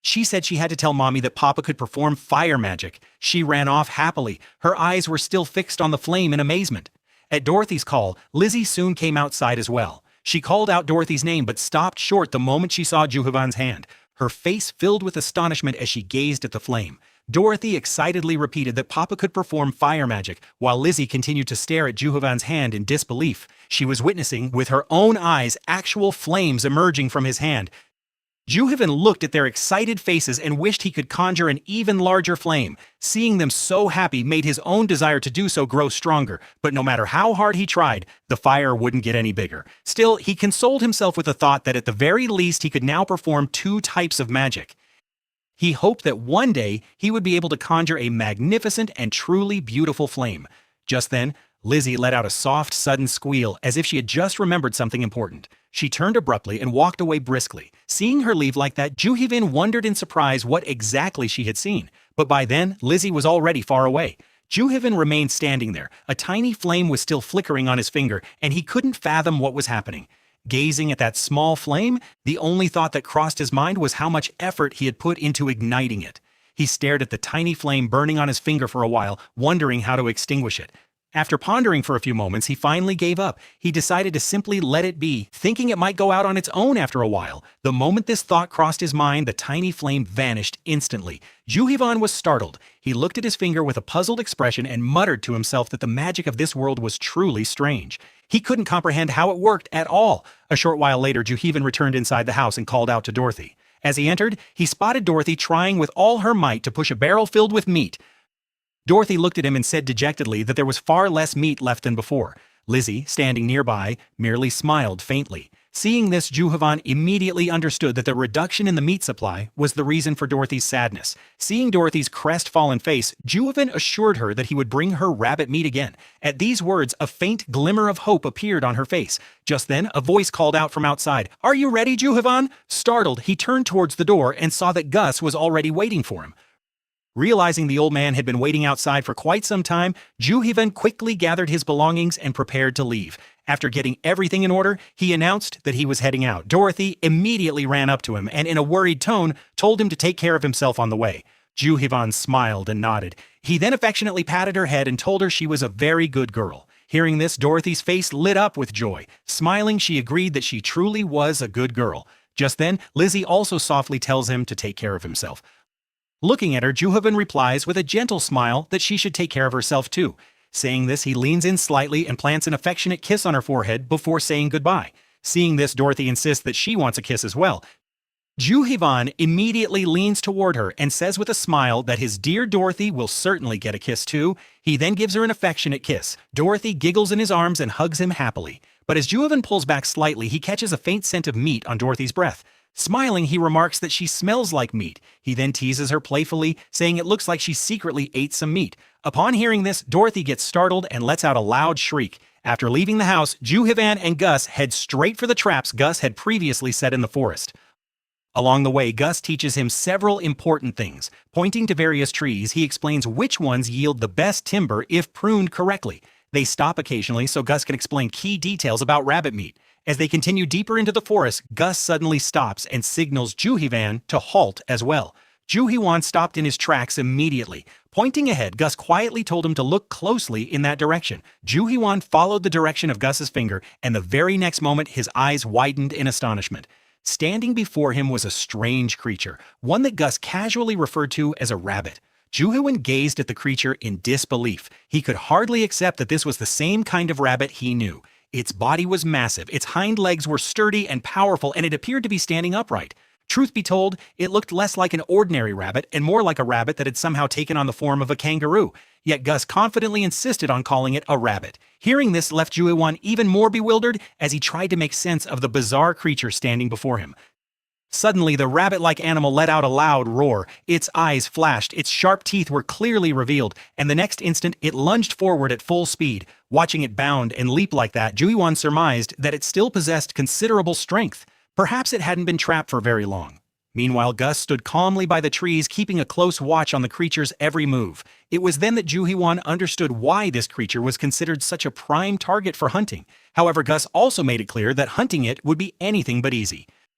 She said she had to tell Mommy that Papa could perform fire magic. She ran off happily. Her eyes were still fixed on the flame in amazement. At Dorothy's call, Lizzie soon came outside as well. She called out Dorothy's name but stopped short the moment she saw Juhivan's hand. Her face filled with astonishment as she gazed at the flame. Dorothy excitedly repeated that Papa could perform fire magic, while Lizzie continued to stare at Juhivan's hand in disbelief. She was witnessing, with her own eyes, actual flames emerging from his hand. Juhivan looked at their excited faces and wished he could conjure an even larger flame. Seeing them so happy made his own desire to do so grow stronger, but no matter how hard he tried, the fire wouldn't get any bigger. Still, he consoled himself with the thought that at the very least he could now perform 2 types of magic. He hoped that one day he would be able to conjure a magnificent and truly beautiful flame. Just then, Lizzie let out a soft, sudden squeal as if she had just remembered something important. She turned abruptly and walked away briskly. Seeing her leave like that, Juhivan wondered in surprise what exactly she had seen. But by then, Lizzie was already far away. Juhivan remained standing there. A tiny flame was still flickering on his finger, and he couldn't fathom what was happening. Gazing at that small flame, the only thought that crossed his mind was how much effort he had put into igniting it. He stared at the tiny flame burning on his finger for a while, wondering how to extinguish it. After pondering for a few moments, he finally gave up. He decided to simply let it be, thinking it might go out on its own after a while. The moment this thought crossed his mind, the tiny flame vanished instantly. Juhivan was startled. He looked at his finger with a puzzled expression and muttered to himself that the magic of this world was truly strange. He couldn't comprehend how it worked at all. A short while later, Juhivan returned inside the house and called out to Dorothy. As he entered, he spotted Dorothy trying with all her might to push a barrel filled with meat. Dorothy looked at him and said dejectedly that there was far less meat left than before. Lizzie, standing nearby, merely smiled faintly. Seeing this, Juhivan immediately understood that the reduction in the meat supply was the reason for Dorothy's sadness. Seeing Dorothy's crestfallen face, Juhivan assured her that he would bring her rabbit meat again. At these words, a faint glimmer of hope appeared on her face. Just then, a voice called out from outside, "Are you ready, Juhivan?" Startled, he turned towards the door and saw that Gus was already waiting for him. Realizing the old man had been waiting outside for quite some time, Juhivan quickly gathered his belongings and prepared to leave. After getting everything in order, he announced that he was heading out. Dorothy immediately ran up to him and in a worried tone told him to take care of himself on the way. Juhivan smiled and nodded. He then affectionately patted her head and told her she was a very good girl. Hearing this, Dorothy's face lit up with joy. Smiling, she agreed that she truly was a good girl. Just then, Lizzie also softly tells him to take care of himself. Looking at her, Juhivan replies with a gentle smile that she should take care of herself too. Saying this, he leans in slightly and plants an affectionate kiss on her forehead before saying goodbye. Seeing this, Dorothy insists that she wants a kiss as well. Juhivan immediately leans toward her and says with a smile that his dear Dorothy will certainly get a kiss too. He then gives her an affectionate kiss. Dorothy giggles in his arms and hugs him happily. But as Juhivan pulls back slightly, he catches a faint scent of meat on Dorothy's breath. Smiling, he remarks that she smells like meat. He then teases her playfully, saying it looks like she secretly ate some meat. Upon hearing this, Dorothy gets startled and lets out a loud shriek. After leaving the house, Juhivan and Gus head straight for the traps Gus had previously set in the forest. Along the way, Gus teaches him several important things. Pointing to various trees, he explains which ones yield the best timber if pruned correctly. They stop occasionally so Gus can explain key details about rabbit meat. As they continue deeper into the forest, Gus suddenly stops and signals Juhivan to halt as well. Juhivan stopped in his tracks immediately. Pointing ahead, Gus quietly told him to look closely in that direction. Juhivan followed the direction of Gus's finger, and the very next moment his eyes widened in astonishment. Standing before him was a strange creature, one that Gus casually referred to as a rabbit. Juhivan gazed at the creature in disbelief. He could hardly accept that this was the same kind of rabbit he knew. Its body was massive, its hind legs were sturdy and powerful, and it appeared to be standing upright. Truth be told, it looked less like an ordinary rabbit and more like a rabbit that had somehow taken on the form of a kangaroo. Yet Gus confidently insisted on calling it a rabbit. Hearing this left Juhivan even more bewildered as he tried to make sense of the bizarre creature standing before him. Suddenly, the rabbit-like animal let out a loud roar. Its eyes flashed, its sharp teeth were clearly revealed, and the next instant it lunged forward at full speed. Watching it bound and leap like that, Juhivan surmised that it still possessed considerable strength. Perhaps it hadn't been trapped for very long. Meanwhile, Gus stood calmly by the trees, keeping a close watch on the creature's every move. It was then that Juhivan understood why this creature was considered such a prime target for hunting. However, Gus also made it clear that hunting it would be anything but easy.